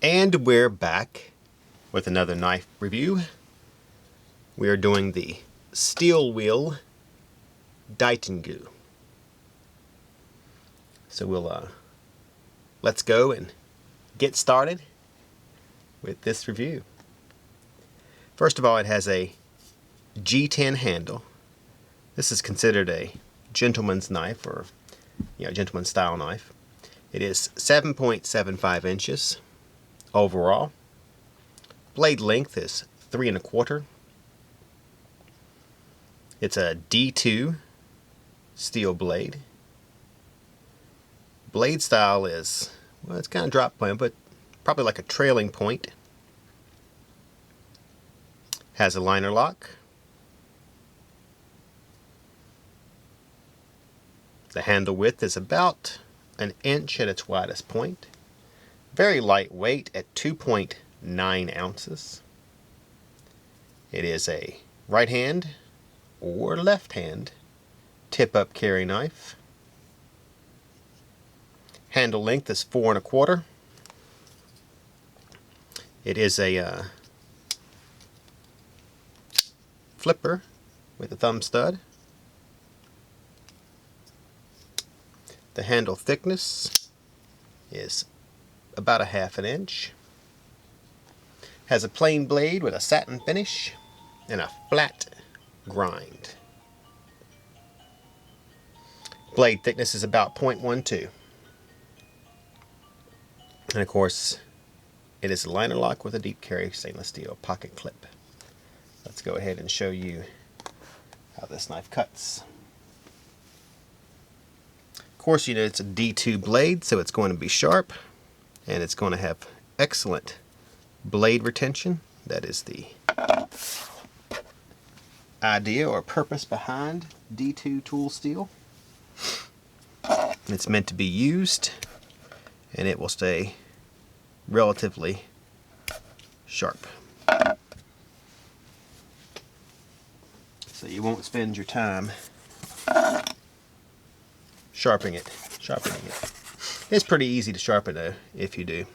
And we're back with another knife review. We are doing the steel wheel Daitengu. So we'll let's go and get started with this review. First of all, it has a G10 handle. This is considered a gentleman's knife, or gentleman's style knife. It is 7.75 inches overall. Blade length is 3 1/4. It's a D2 steel blade. Blade style is, well, it's kind of drop point, but probably like a trailing point. Has a liner lock. The handle width is about an inch at its widest point. Very lightweight at 2.9 ounces. It is a right hand or left hand tip-up carry knife. Handle length is 4 1/4. It is a flipper with a thumb stud. The handle thickness is about 1/2 inch. Has a plain blade with a satin finish and a flat grind. Blade thickness is about 0.12. And of course, it is a liner lock with a deep carry stainless steel pocket clip. Let's go ahead and show you how this knife cuts. Of course, it's a D2 blade, so it's going to be sharp, and it's going to have excellent blade retention. That is the idea or purpose behind D2 tool steel. It's meant to be used, and it will stay relatively sharp. So you won't spend your time sharpening it. It's pretty easy to sharpen though, if you do.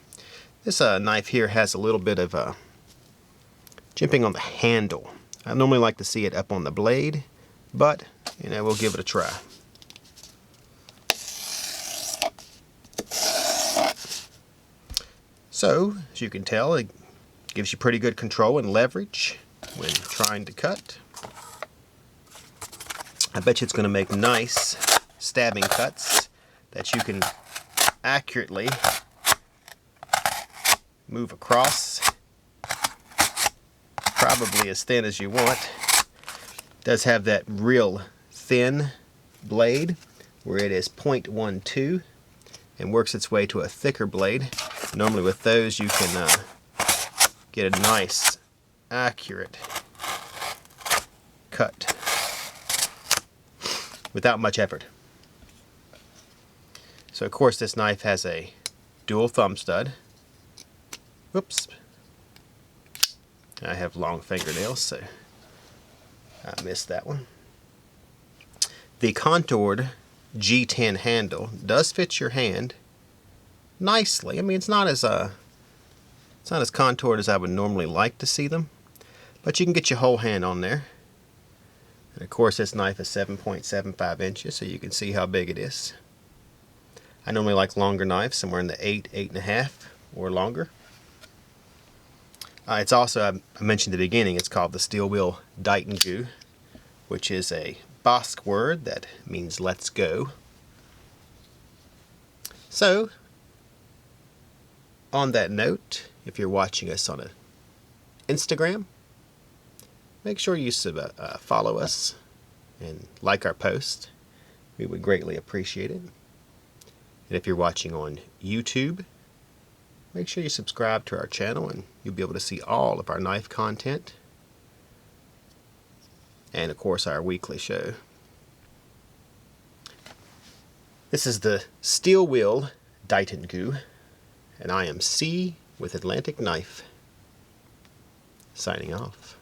This knife here has a little bit of jimping on the handle. I normally like to see it up on the blade, but we'll give it a try. So, as you can tell, it gives you pretty good control and leverage when trying to cut. I bet you it's going to make nice stabbing cuts that you can accurately move across, probably as thin as you want. It does have that real thin blade where it is 0.12 and works its way to a thicker blade. Normally with those you can get a nice accurate cut without much effort. So of course this knife has a dual thumb stud. Whoops. I have long fingernails, so I missed that one. The contoured G10 handle does fit your hand nicely. I mean, it's not as contoured as I would normally like to see them, but you can get your whole hand on there. And of course this knife is 7.75 inches, so you can see how big it is. I normally like longer knives, somewhere in the 8.5 or longer. It's also, I mentioned at the beginning, it's called the steel wheel Daitengu, which is a Basque word that means let's go. So, on that note, if you're watching us on Instagram, make sure you follow us and like our post. We would greatly appreciate it. And if you're watching on YouTube, make sure you subscribe to our channel and you'll be able to see all of our knife content. And of course our weekly show. This is the steel wheel Daitengu, and I am C with Atlantic Knife, signing off.